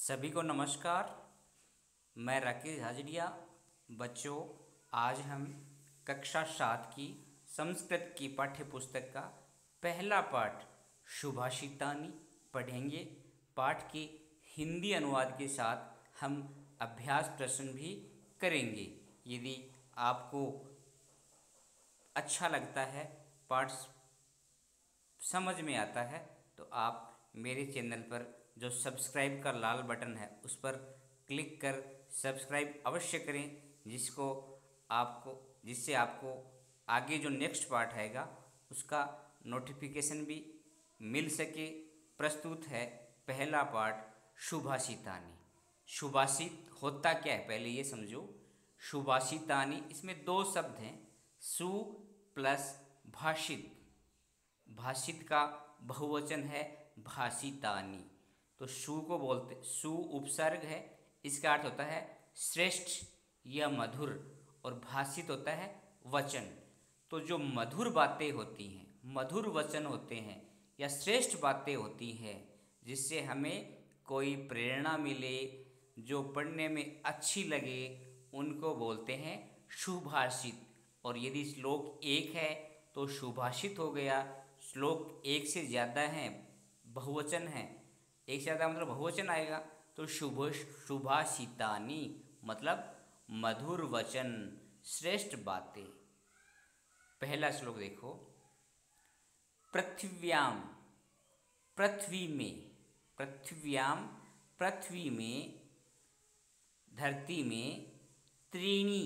सभी को नमस्कार। मैं राकेश हाजरिया। बच्चों, आज हम कक्षा 7 की संस्कृत की पाठ्य पुस्तक का पहला पाठ सुभाषितानी पढ़ेंगे। पाठ के हिंदी अनुवाद के साथ हम अभ्यास प्रश्न भी करेंगे। यदि आपको अच्छा लगता है, पाठ समझ में आता है, तो आप मेरे चैनल पर जो सब्सक्राइब का लाल बटन है उस पर क्लिक कर सब्सक्राइब अवश्य करें, जिससे आपको आगे जो नेक्स्ट पार्ट आएगा उसका नोटिफिकेशन भी मिल सके। प्रस्तुत है पहला पार्ट सुभाषितानी। सुभाषित होता क्या है पहले ये समझो। सुभाषितानी, इसमें दो शब्द हैं, सु प्लस भाषित। भाषित का बहुवचन है भाषितानी। तो सु को बोलते, सु उपसर्ग है, इसका अर्थ होता है श्रेष्ठ या मधुर, और भाषित होता है वचन। तो जो मधुर बातें होती हैं, मधुर वचन होते हैं या श्रेष्ठ बातें होती हैं, जिससे हमें कोई प्रेरणा मिले, जो पढ़ने में अच्छी लगे, उनको बोलते हैं सुभाषित। और यदि श्लोक एक है तो सुभाषित हो गया। श्लोक एक से ज़्यादा हैं, बहुवचन है, एक से ज़्यादा मतलब बहुवचन आएगा, तो सुभाषितानी मतलब मधुर वचन, श्रेष्ठ बातें। पहला श्लोक देखो। पृथिव्याम, पृथ्वी में, पृथिव्याम पृथ्वी में, धरती में, त्रीणी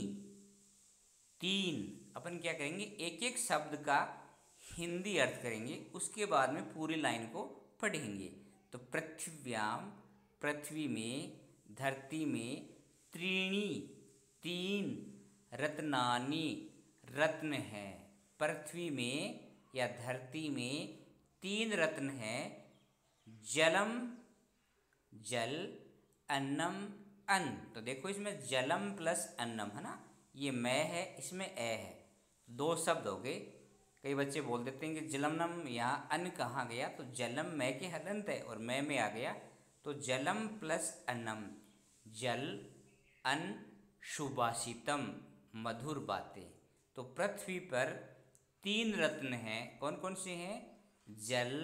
तीन। अपन क्या करेंगे, एक एक शब्द का हिंदी अर्थ करेंगे, उसके बाद में पूरी लाइन को पढ़ेंगे। तो पृथिव्याम पृथ्वी में, धरती में, त्रीणी तीन, रत्नानि रत्न है। पृथ्वी में या धरती में तीन रत्न हैं, जलम जल, अन्नम अन्न। तो देखो इसमें जलम प्लस अन्नम है ना, ये मैं है, इसमें ए है, दो शब्द हो गए। कई बच्चे बोल देते हैं कि जलमनम, यहाँ अन्न कहाँ गया, तो जलम मैं के हलंत है और मैं में आ गया, तो जलम प्लस अन्नम, जल अन्न, सुभाषितम मधुर बातें। तो पृथ्वी पर तीन रत्न हैं, कौन कौन से हैं, जल,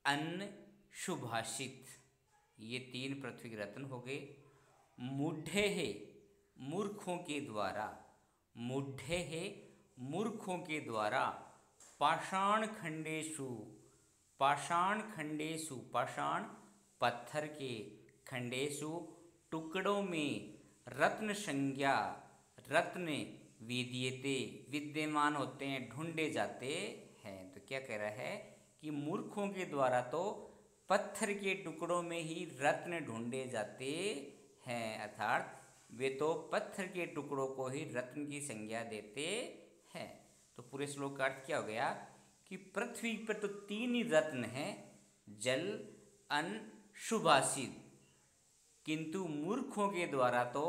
अन्न, सुभाषित, ये तीन पृथ्वी के रत्न हो गए। मूढ़े है मूर्खों के द्वारा, मूढ़े है मूर्खों के द्वारा, पाषाण खंडेषु, पाषाण खंडेषु, पाषाण पत्थर के, खंडेषु टुकड़ों में, रत्न संज्ञा, रत्न विद्यते विद्यमान होते हैं, ढूंढे जाते हैं। तो क्या कह रहा है कि मूर्खों के द्वारा तो पत्थर के टुकड़ों में ही रत्न ढूंढे जाते हैं, अर्थात वे तो पत्थर के टुकड़ों को ही रत्न की संज्ञा देते हैं। तो पूरे श्लोक का अर्थ क्या हो गया कि पृथ्वी पर तो तीन ही रत्न हैं, जल, अन्न, सुभाषित, किंतु मूर्खों के द्वारा तो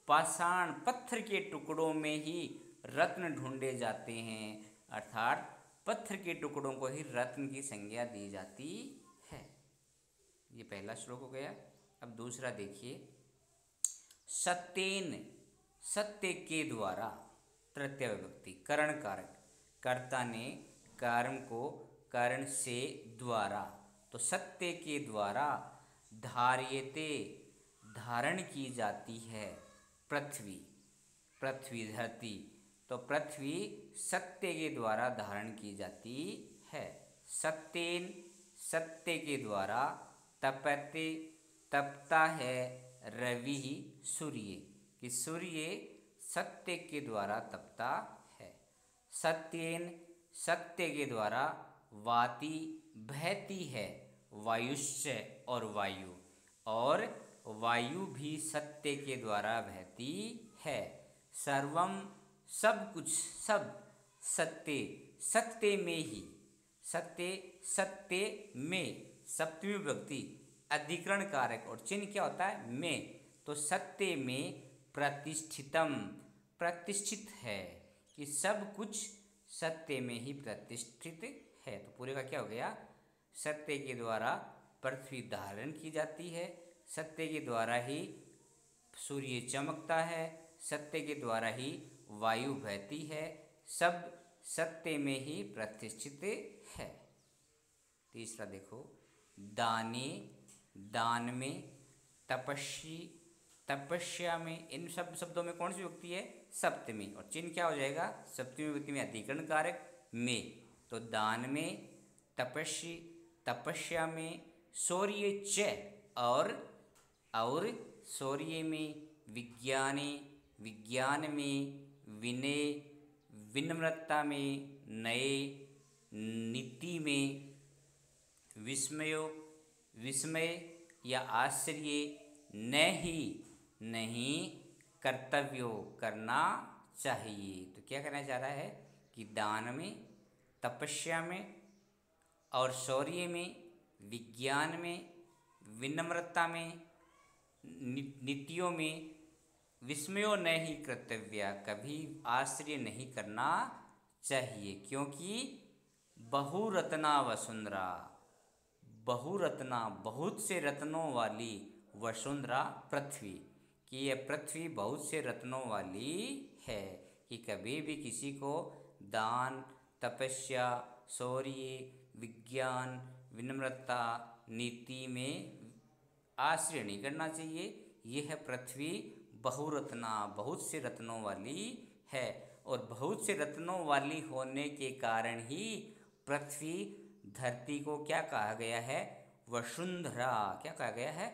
पाषाण पत्थर के टुकड़ों में ही रत्न ढूंढे जाते हैं, अर्थात पत्थर के टुकड़ों को ही रत्न की संज्ञा दी जाती है। ये पहला श्लोक हो गया। अब दूसरा देखिए। सत्येन, सत्य के द्वारा, तृतीय विभक्ति, करण कारक, कर्ता ने कारण को कारण से द्वारा, तो सत्य के द्वारा, धार्यते धारण की जाती है, पृथ्वी, पृथ्वी धरती, तो पृथ्वी सत्य के द्वारा धारण की जाती है। सत्येन सत्य के द्वारा, तपते तपता है, रवि सूर्य, कि सूर्य सत्य के द्वारा तपता है। सत्येन सत्य के द्वारा, वाति बहती है, वायुश्च और वायु, और वायु भी सत्य के द्वारा बहती है। सर्वम सब कुछ, सब सत्य सत्य में ही, सत्य सत्य में, सप्तमी विभक्ति, अधिकरण कारक और चिन्ह क्या होता है, में, तो सत्य में प्रतिष्ठितम, प्रतिष्ठित है, कि सब कुछ सत्य में ही प्रतिष्ठित है। तो पूरे का क्या हो गया, सत्य के द्वारा पृथ्वी धारण की जाती है, सत्य के द्वारा ही सूर्य चमकता है, सत्य के द्वारा ही वायु बहती है, सब सत्य में ही प्रतिष्ठित है। तीसरा देखो, दाने, दान में, तपस्वी, तपस्या में, इन सब शब्दों में कौन सी विभक्ति है? सप्तमी। और चिन्ह क्या हो जाएगा? सप्तमी विभक्ति में अधिकरण कारक में। तो दान में, तपस्वी, तपस्या में, शौर्य च, और शौर्य में, विज्ञाने, विज्ञान में, विनय, विनम्रता में, नए, नीति में, विस्मयो, विस्मय या आश्चर्य, नहीं, कर्तव्यो, करना चाहिए। तो क्या कहना चाह रहा है कि दान में, तपस्या में और शौर्य में, विज्ञान में, विनम्रता में, नीतियों में, विस्मयो नहीं कर्तव्य, कभी आश्चर्य नहीं करना चाहिए, क्योंकि बहुरत्ना वसुंधरा, बहुरत्ना, बहुत से रत्नों वाली, वसुंधरा पृथ्वी, कि यह पृथ्वी बहुत से रत्नों वाली है, कि कभी भी किसी को दान, तपस्या, शौर्य, विज्ञान, विनम्रता, नीति में आश्रय नहीं करना चाहिए। यह पृथ्वी बहुरत्ना, बहुत से रत्नों वाली है, और बहुत से रत्नों वाली होने के कारण ही पृथ्वी, धरती को क्या कहा गया है? वसुंधरा। क्या कहा गया है?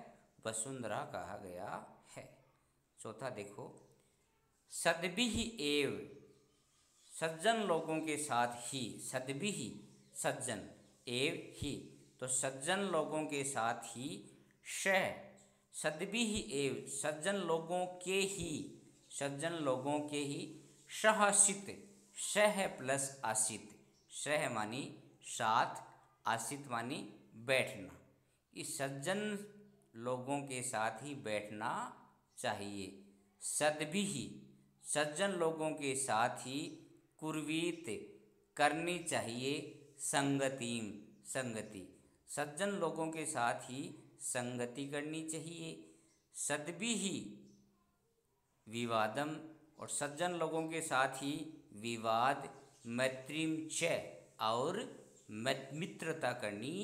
वसुंधरा कहा गया है। चौथा देखो, सद्भिः एव, सज्जन लोगों के साथ ही, सद्भिः सज्जन, एव ही, तो सज्जन लोगों के साथ ही, शह, सद्भिः एव, सज्जन लोगों के ही, सज्जन लोगों के ही, सहसित, सह प्लस आसित, सह मानी साथ, आसित मानी बैठना, इस सज्जन लोगों के साथ ही बैठना चाहिए। सद्भिः, सज्जन लोगों के साथ ही, कुर्वीत, करनी चाहिए, संगतिम, संगति, सज्जन लोगों के साथ ही संगति करनी चाहिए। सद्भिः विवादम, और सज्जन लोगों के साथ ही विवाद, मैत्रीम च, और मित्रता करनी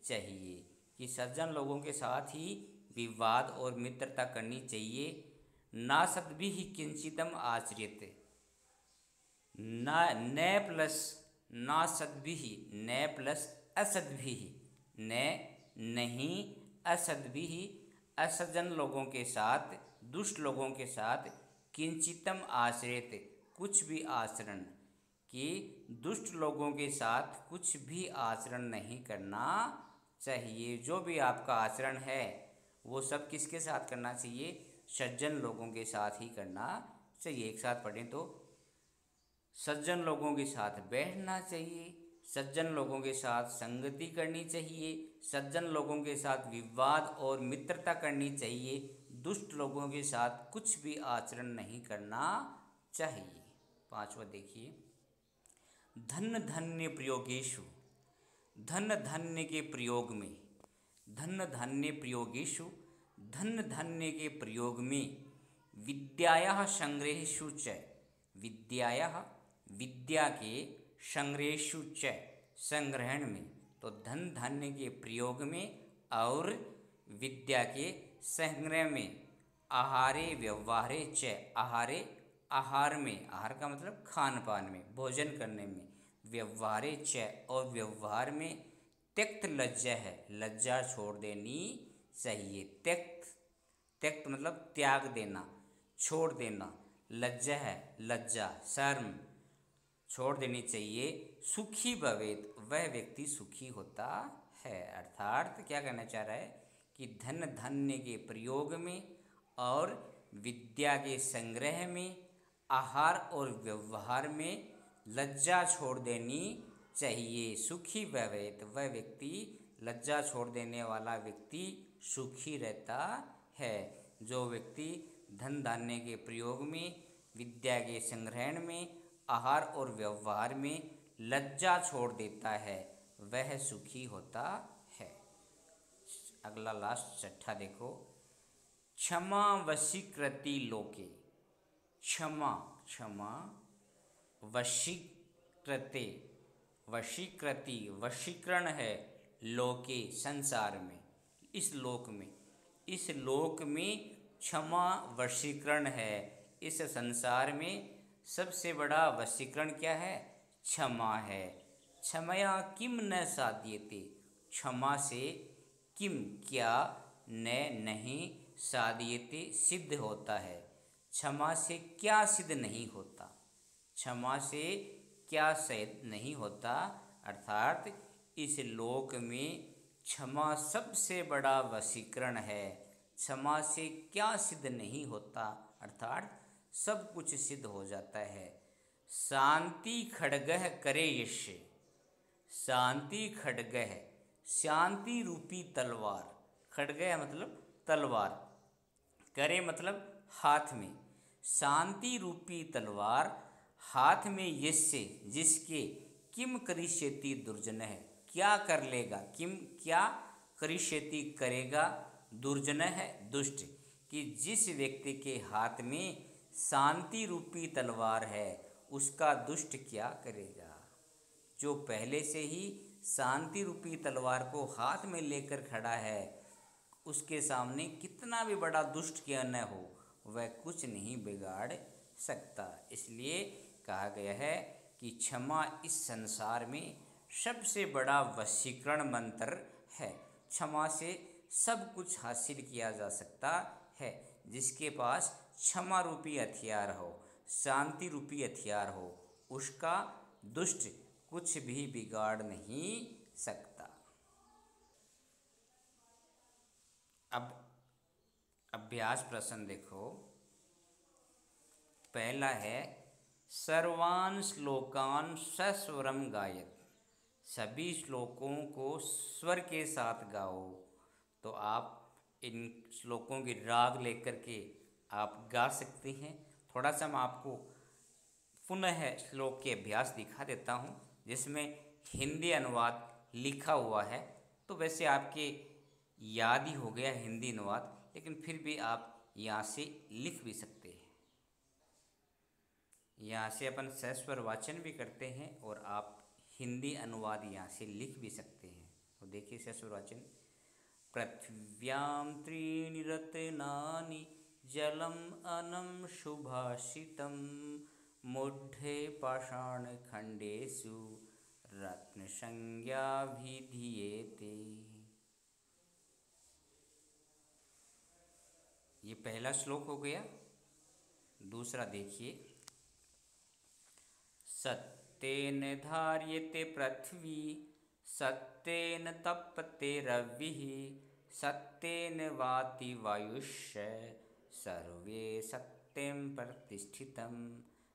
चाहिए, कि सज्जन लोगों के साथ ही विवाद और मित्रता करनी चाहिए। ना सद्भिः किंचिदम आचर्यते, न प्लस ना सद्भिः, न प्लस असद्भिः, न नहीं, असद्भिः असज्जन लोगों के साथ, दुष्ट लोगों के साथ, किंचितम आचरित, कुछ भी आचरण, कि दुष्ट लोगों के साथ कुछ भी आचरण नहीं करना चाहिए। जो भी आपका आचरण है वो सब किसके साथ करना चाहिए? सज्जन लोगों के साथ ही करना चाहिए। एक साथ पढ़ें तो, सज्जन लोगों के साथ बैठना चाहिए, सज्जन लोगों के साथ संगति करनी चाहिए, सज्जन लोगों के साथ विवाद और मित्रता करनी चाहिए, दुष्ट लोगों के साथ कुछ भी आचरण नहीं करना चाहिए। पांचवा देखिए, धन धन्य प्रयोगेषु, धन धन्य के प्रयोग में, धन धन्य प्रयोगेषु, धन धन्य के प्रयोग में, विद्यायाः संग्रहेषु च, विद्यायाः, विद्या के, संग्रहेषु च, संग्रहण में, तो धन धान्य के प्रयोग में और विद्या के संग्रह में, आहारे व्यवहारे च, आहारे, आहार में, आहार का मतलब खान पान में, भोजन करने में, व्यवहारे च, और व्यवहार में, त्यक्त लज्जा है, लज्जा छोड़ देनी चाहिए। त्यक्त, त्यक्त मतलब त्याग देना, छोड़ देना, लज्जा है, लज्जा, शर्म छोड़ देनी चाहिए। सुखी भवेत, वह व्यक्ति सुखी होता है। अर्थात क्या कहना चाह रहा है कि धन धान्य के प्रयोग में और विद्या के संग्रह में, आहार और व्यवहार में लज्जा छोड़ देनी चाहिए। सुखी भवेत, वह व्यक्ति, लज्जा छोड़ देने वाला व्यक्ति सुखी रहता है। जो व्यक्ति धन धान्य के प्रयोग में, विद्या के संग्रहण में, आहार और व्यवहार में लज्जा छोड़ देता है वह सुखी होता है। अगला लास्ट छठा देखो, क्षमा वशीकृति लोके। क्षमा, क्षमा, वशीकृते, वशीकृति, वशीकरण है, लोके संसार में, इस लोक में, इस लोक में क्षमा वशीकरण है। इस संसार में सबसे बड़ा वशीकरण क्या है? क्षमा है। क्षमया किम न साध्यते, क्षमा से किम क्या, न नहीं, साध्यते सिद्ध होता है। क्षमा से क्या सिद्ध नहीं होता, क्षमा से क्या सिद्ध नहीं होता, अर्थात इस लोक में क्षमा सबसे बड़ा वशीकरण है। क्षमा से क्या सिद्ध नहीं होता, अर्थात सब कुछ सिद्ध हो जाता है। शांति खड्गः करे यश, शांति खड्गः, शांति रूपी तलवार, खड्गः मतलब तलवार, करे मतलब हाथ में, शांति रूपी तलवार हाथ में यस्य जिसके, किम करिष्यति दुर्जन है, क्या कर लेगा, किम क्या, करिष्यति करेगा, दुर्जन है दुष्ट, कि जिस व्यक्ति के हाथ में शांति रूपी तलवार है उसका दुष्ट क्या करेगा। जो पहले से ही शांति रूपी तलवार को हाथ में लेकर खड़ा है, उसके सामने कितना भी बड़ा दुष्ट क्यों न हो, वह कुछ नहीं बिगाड़ सकता। इसलिए कहा गया है कि क्षमा इस संसार में सबसे बड़ा वशीकरण मंत्र है। क्षमा से सब कुछ हासिल किया जा सकता है। जिसके पास क्षमा रूपी हथियार हो, शांति रूपी हथियार हो, उसका दुष्ट कुछ भी बिगाड़ नहीं सकता। अब अभ्यास प्रश्न देखो। पहला है सर्वान् श्लोकान् सस्वरम गायत, सभी श्लोकों को स्वर के साथ गाओ। तो आप इन श्लोकों की राग लेकर के आप गा सकते हैं। थोड़ा सा मैं आपको पुनः श्लोक के अभ्यास दिखा देता हूँ जिसमें हिंदी अनुवाद लिखा हुआ है। तो वैसे आपके याद ही हो गया हिंदी अनुवाद, लेकिन फिर भी आप यहाँ से लिख भी सकते हैं। यहाँ से अपन सस्वर वाचन भी करते हैं और आप हिंदी अनुवाद यहाँ से लिख भी सकते हैं। तो देखिए सस्वर वाचन। पृथिव्यां त्रीणि रत्नानि जलम अनम सुभाषितम, मूढे पाषाणखण्डेषु रत्नसंज्ञा विधीयते। ये पहला श्लोक हो गया। दूसरा देखिए। सत्येन धार्यते पृथ्वी, सत्येन तप्यते रविः, सत्येन वाति वायुश्च, सर्वे सत्येन प्रतिष्ठितं,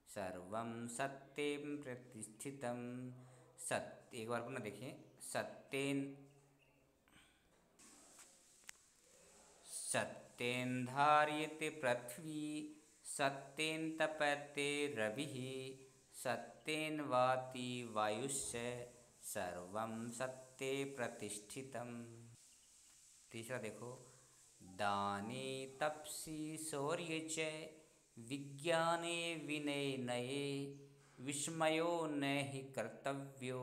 सर्वं सत्येन प्रतिष्ठितं। सत्य, एक बार पुनः देखें। सत्येन, सत्येन धार्यते पृथ्वी, सत्येन तप्यते रविः, सत्येन वाति वायुश्च, सर्वं सत्ये प्रतिष्ठितम्। तीसरा देखो। दाने तपसि शौर्ये च, विज्ञाने विनये, विस्मयो न हि कर्तव्यो,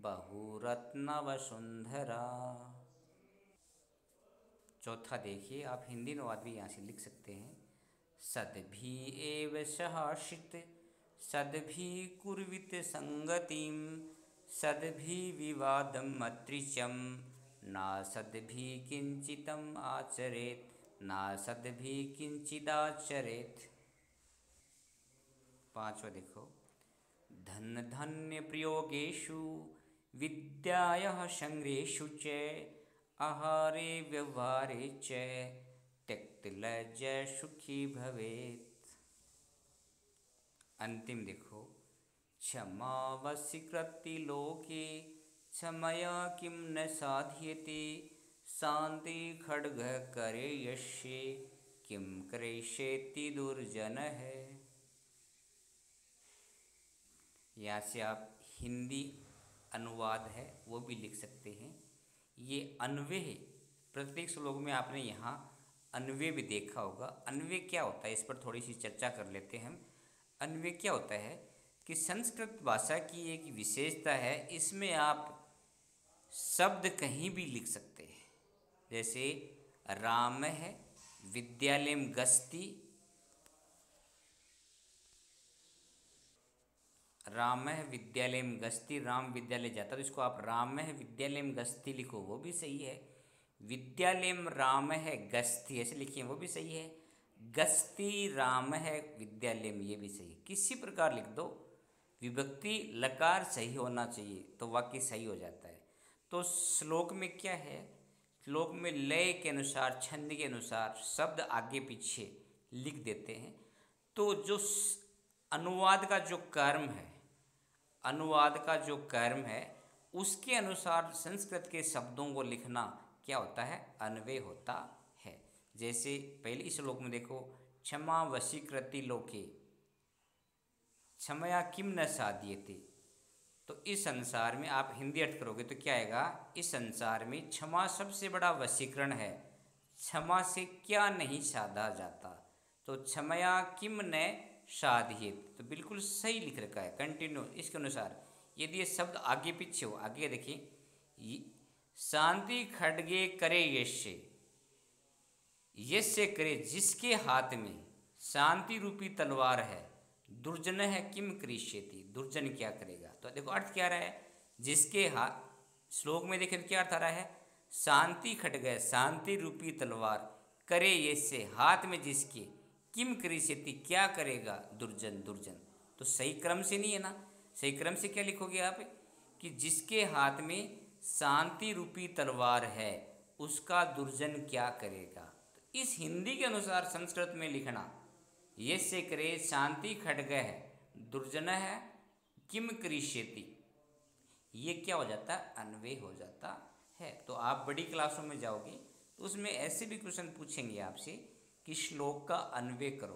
बहुरत्न वसुंधरा। चौथा देखिए, आप हिंदी अनुवाद भी यहाँ से लिख सकते हैं। सद्भि एव सहासित, सद्भि कुर्वित संगतिम, सद्भि विवादम अत्रिचम, ना सद्भि किंचितम आचरेत, ना सद्भि किंचिदाचरेत। पांचवा देखो। धन धन्य प्रयोगेषु, विद्यायाः संग्रहेषु च, आहारे व्यवहारे च, त्यक्तलज्जा सुखी भवेत्। अंतिम देखो। क्षमा वशीकृति लोके, क्षमया किम न साध्यते, शांति खड्गः करे यस्य, किम करिष्यति दुर्जन है। यहाँ से आप हिंदी अनुवाद है वो भी लिख सकते हैं। ये अन्वय प्रत्येक श्लोक में आपने यहाँ अन्वय भी देखा होगा। अन्वय क्या होता है, इस पर थोड़ी सी चर्चा कर लेते हैं हम। अन्वय क्या होता है कि संस्कृत भाषा की एक विशेषता है, इसमें आप शब्द कहीं भी लिख सकते हैं। जैसे राम है विद्यालयम गस्ति, राम है विद्यालयम गस्ति, राम विद्यालय जाता, तो इसको आप राम है विद्यालयम गस्ति लिखो, वो भी सही है। विद्यालयम राम है गस्ति ऐसे लिखिए, वो भी सही है। गस्ति राम है विद्यालयम, ये भी सही है। किसी प्रकार लिख दो, विभक्ति लकार सही होना चाहिए तो वाक्य सही हो जाता है। तो श्लोक में क्या है, श्लोक में लय के अनुसार, छंद के अनुसार शब्द आगे पीछे लिख देते हैं। तो जो अनुवाद का जो कर्म है, अनुवाद का जो कर्म है उसके अनुसार संस्कृत के शब्दों को लिखना क्या होता है, अन्वय होता है। जैसे पहले इस श्लोक में देखो, क्षमा वशीकृति लोके क्षमया किम न साध्यते, तो इस संसार में आप हिंदी अर्थ करोगे तो क्या आएगा, इस संसार में क्षमा सबसे बड़ा वशीकरण है, क्षमा से क्या नहीं साधा जाता, तो क्षमया किम न साधियत, तो बिल्कुल सही लिख रखा है कंटिन्यू इसके अनुसार। यदि ये शब्द आगे पीछे हो, आगे देखिए, शांति खड्गे करे यश्य, यश्य करे जिसके हाथ में शांति रूपी तलवार है, दुर्जन है किम करिष्यति, दुर्जन क्या करेगा। तो देखो अर्थ क्या रहा है, जिसके हाथ, श्लोक में देखें क्या अर्थ आ रहा है, शांति खड्ग शांति रूपी तलवार, करे ये से हाथ में जिसके, किम करिष्यति क्या करेगा, दुर्जन दुर्जन। तो सही क्रम से नहीं है ना, सही क्रम से क्या लिखोगे आप कि जिसके हाथ में शांति रूपी तलवार है उसका दुर्जन क्या करेगा। तो इस हिंदी के अनुसार संस्कृत में लिखना, ये से करे शांति खड्ग है, दुर्जन है किम करिष्यति, ये क्या हो जाता है, अन्वय हो जाता है। तो आप बड़ी क्लासों में जाओगे तो उसमें ऐसे भी क्वेश्चन पूछेंगे आपसे कि श्लोक का अन्वय करो।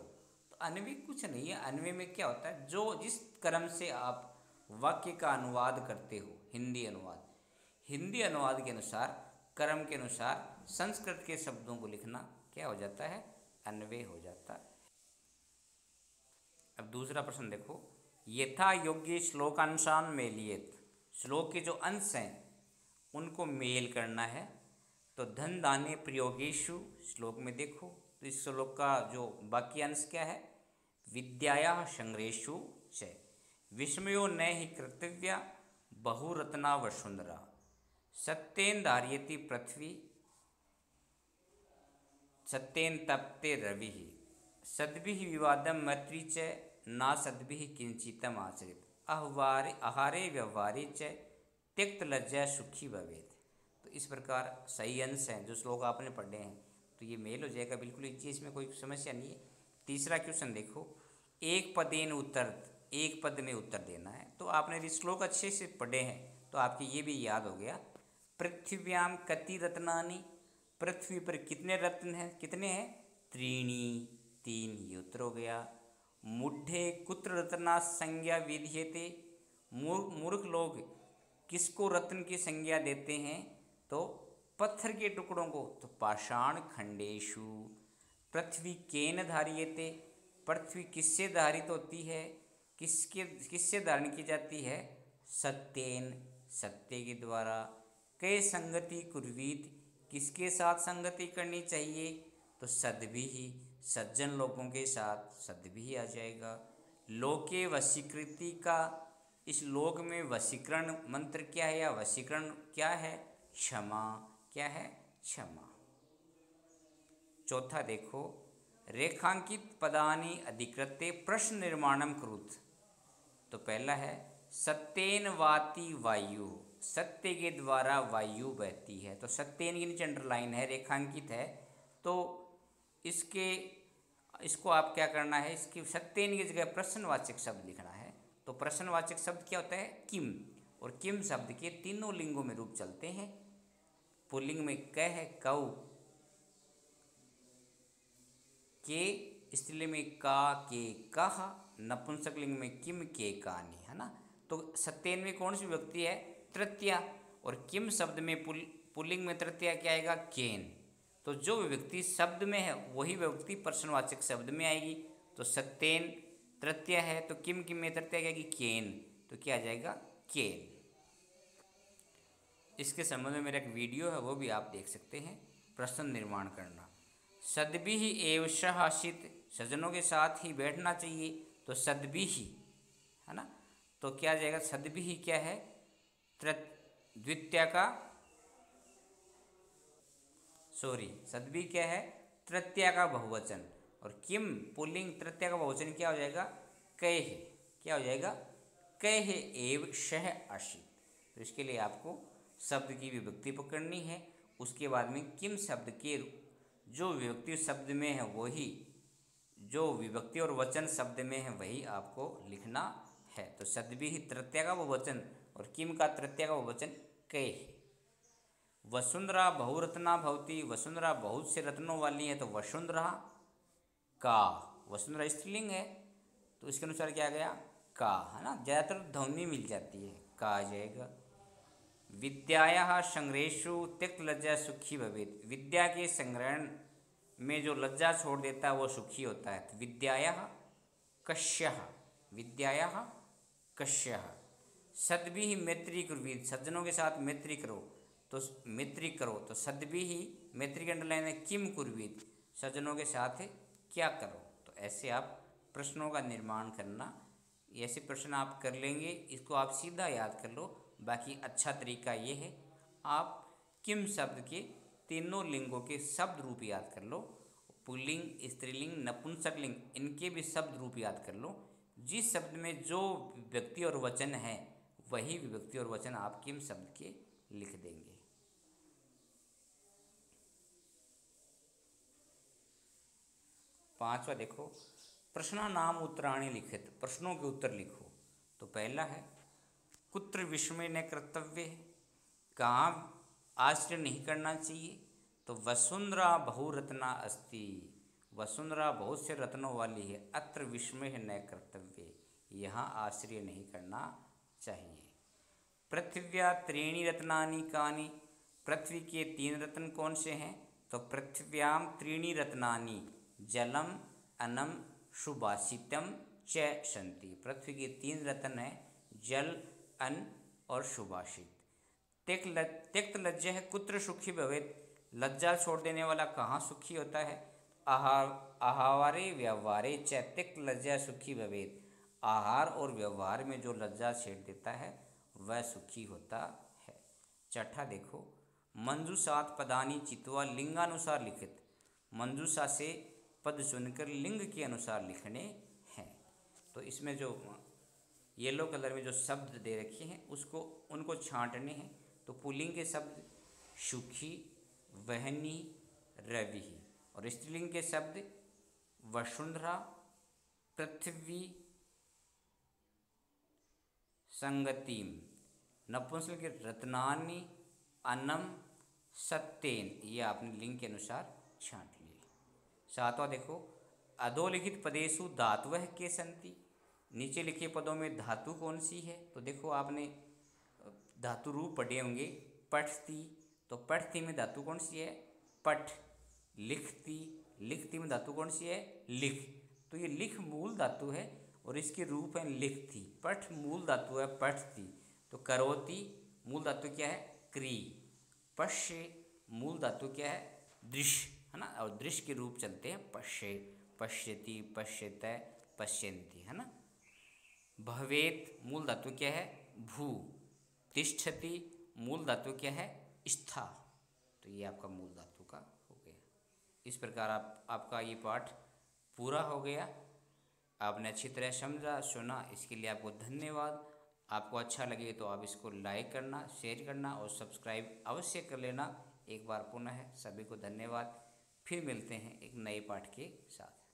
तो अन्वय कुछ नहीं है, अन्वय में क्या होता है, जो जिस क्रम से आप वाक्य का अनुवाद करते हो, हिंदी अनुवाद, हिंदी अनुवाद के अनुसार, क्रम के अनुसार संस्कृत के शब्दों को लिखना क्या हो जाता है, अन्वय हो जाता है। अब दूसरा प्रश्न देखो, यथा योग्य श्लोकांशान मेलियत, श्लोक के जो अंश हैं उनको मेल करना है। तो धन दाने प्रयोगेशु, श्लोक में देखो तो इस श्लोक का जो बाकी अंश क्या है, विद्याया संग्रहेषु च विस्मयो न ही कर्तव्या बहुरत्ना वसुंधरा, सत्येन धार्यति पृथ्वी सत्येन तप्ते रवि, सद्भिः विवादम मैत्री च ना सद्भिः किंचितम आचरित, आहारे व्यवहारे च त्यक्त लज्जा सुखी भवेत। तो इस प्रकार सही अंश हैं जो श्लोक आपने पढ़े हैं, तो ये मेल हो जाएगा, बिल्कुल इसी, इसमें कोई समस्या नहीं है। तीसरा क्वेश्चन देखो, एक पदेन उत्तर, एक पद में उत्तर देना है। तो आपने यदि श्लोक अच्छे से पढ़े हैं तो आपके ये भी याद हो गया, पृथ्व्याम कति रत्नानि, पृथ्वी पर कितने रत्न हैं, कितने हैं, त्रीणी, तीन, ये उत्तर हो गया। मुढ़े कुत्र रत्ना संज्ञा विधीयते, मूर्ख लोग किसको रत्न की संज्ञा देते हैं, तो पत्थर के टुकड़ों को, तो पाषाण खंडेशु। पृथ्वी केन धार्यते, पृथ्वी किससे धारित होती है, किससे धारण की जाती है, सत्येन, सत्य के द्वारा। कै संगति कुर्वीत, किसके साथ संगति करनी चाहिए, तो सद्भिः, सज्जन लोगों के साथ, सद्भिः आ जाएगा। लोके वशीकृति का, इस लोक में वशीकरण मंत्र क्या है या वशीकरण क्या है, क्षमा, क्या है, क्षमा। चौथा देखो, रेखांकित पदानि अधिकृत्य प्रश्न निर्माणम कुरुत, तो पहला है सत्येन वाति वायु, सत्य के द्वारा वायु बहती है। तो सत्येन के नीचे अंडरलाइन है, रेखांकित है, तो इसको आप क्या करना है, इसकी सत्येन की जगह प्रश्नवाचक शब्द लिखना है। तो प्रश्नवाचक शब्द क्या होता है, किम, और किम शब्द के तीनों लिंगों में रूप चलते हैं। पुल्लिंग में क है, कौ, के, स्त्रीलिंग में का, के, कह, नपुंसक लिंग में किम, के, कानी, है ना। तो सत्येन में कौन सी विभक्ति है, तृतीया, और किम शब्द में पुल्लिंग में तृतीया क्या आएगा, केन। तो जो विभक्ति शब्द में है वही विभक्ति प्रश्नवाचक शब्द में आएगी। तो सत्येन तृतीय है तो किम किम में तृतीय क्या आएगी, केन, तो क्या आ जाएगा, केन। इसके संबंध में मेरा एक वीडियो है, वो भी आप देख सकते हैं, प्रश्न निर्माण करना। सद्भिः एव सह आसीत्, सज्जनों के साथ ही बैठना चाहिए, तो सद्भिः है ना, तो क्या आ जाएगा, सद्भिः क्या है, द्वितीय का सद्भिः क्या है, तृतीया का बहुवचन, और किम पुल्लिंग तृतीया का बहुवचन क्या हो जाएगा, कैः, क्या हो जाएगा, कैः एव सह आसीत्। तो इसके लिए आपको शब्द की विभक्ति पकड़नी है, उसके बाद में किम शब्द के जो विभक्ति शब्द में है वही, जो विभक्ति और वचन शब्द में है वही आपको लिखना है। तो सद्भिः तृतीया का बहुवचन और किम का तृतीया का बहुवचन कैः। वसुंधरा बहुरत्ना भवति, वसुंधरा बहुत से रत्नों वाली है, तो वसुंधरा का, वसुंधरा स्त्रीलिंग है तो इसके अनुसार क्या आ गया, का, है ना, ज़्यादातर ध्वनि मिल जाती है, का आ जाएगा। विद्यायाः संग्रहेषु त्यक्त लज्जा सुखी भवेत्, विद्या के संग्रहण में जो लज्जा छोड़ देता है वो सुखी होता है। तो विद्यायाः कस्यः, विद्यायाः कस्यः। सद्भिः मैत्री कुर्वीत, सज्जनों के साथ मैत्री करो, तो मैत्री करो, तो सद्भिः मैत्री के अंडरलाइन है किम कुर्वीत, सज्जनों के साथ क्या करो। तो ऐसे आप प्रश्नों का निर्माण करना, ऐसे प्रश्न आप कर लेंगे, इसको आप सीधा याद कर लो। बाकी अच्छा तरीका ये है, आप किम शब्द के तीनों लिंगों के शब्द रूप याद कर लो, पुल्लिंग, स्त्रीलिंग, नपुंसकलिंग, इनके भी शब्द रूप याद कर लो। जिस शब्द में जो विभक्ति और वचन है वही विभक्ति और वचन आप किम शब्द के लिख देंगे। पांचवा देखो, प्रश्न नाम उत्तराणि लिखित, प्रश्नों के उत्तर लिखो। तो पहला है कुत्र विस्मय न कर्तव्य, कहाँ आश्चर्य नहीं करना चाहिए, तो वसुंधरा बहुरत्ना अस्ति, वसुंधरा बहुत से रत्नों वाली है, अत्र विस्मय न कर्तव्य, यहाँ आश्चर्य नहीं करना चाहिए। पृथिव्या त्रीणि रत्नानि कानि, पृथ्वी के 3 रत्न कौन से हैं, तो पृथिव्याम त्रीणि रत्नानि जलम अन्नम सुभाषितम च सन्ति, पृथ्वी के 3 रत्न हैं, जल, अन्न और सुभाषित। त्यक्त लज्जा है कुत्र सुखी भवेत्, लज्जा छोड़ देने वाला कहाँ सुखी होता है, आहारे व्यवहारे च त्यक्त लज्जा सुखी भवेत्, आहार और व्यवहार में जो लज्जा छेड़ देता है वह सुखी होता है। छठा देखो, मंजूषात पदानी चित्वा लिंगानुसार लिखित, मंजूषा से पद चुनकर लिंग के अनुसार लिखने हैं। तो इसमें जो येलो कलर में जो शब्द दे रखे हैं उसको उनको छांटने हैं। तो पुल्लिंग के शब्द सुखी, वहनी, रवि, और स्त्रीलिंग के शब्द वसुंधरा, पृथ्वी, संगतिम, नपुंसक के रत्नानि, अन्नम, सत्येन, ये आपने लिंग के अनुसार छांट लिए। सातवां देखो, अधोलिखित पदेषु धातवः के सन्ति, नीचे लिखे पदों में धातु कौन सी है। तो देखो आपने धातु रूप पढ़े होंगे, पठती, तो पठती में धातु कौन सी है, पठ। लिखती, लिखती में धातु कौन सी है, लिख। तो ये लिख मूल धातु है और इसके रूप है लिखती। पठ मूल धातु है पठती। तो करोति मूल धातु क्या है, क्री। पश्य मूल धातु क्या है, दृश्य, है ना, और दृश्य के रूप चलते हैं पश्य, पश्यति, पश्यत, पश्यन्ति, है ना। भवेत मूल धातु क्या है, भू। तिष्ठति मूल धातु क्या है, स्था। तो ये आपका मूल धातु का हो गया। इस प्रकार आपका ये पाठ पूरा हो गया। आपने अच्छी तरह समझा, सुना, इसके लिए आपको धन्यवाद। आपको अच्छा लगे तो आप इसको लाइक करना, शेयर करना और सब्सक्राइब अवश्य कर लेना। एक बार पुनः सभी को धन्यवाद। फिर मिलते हैं एक नए पाठ के साथ।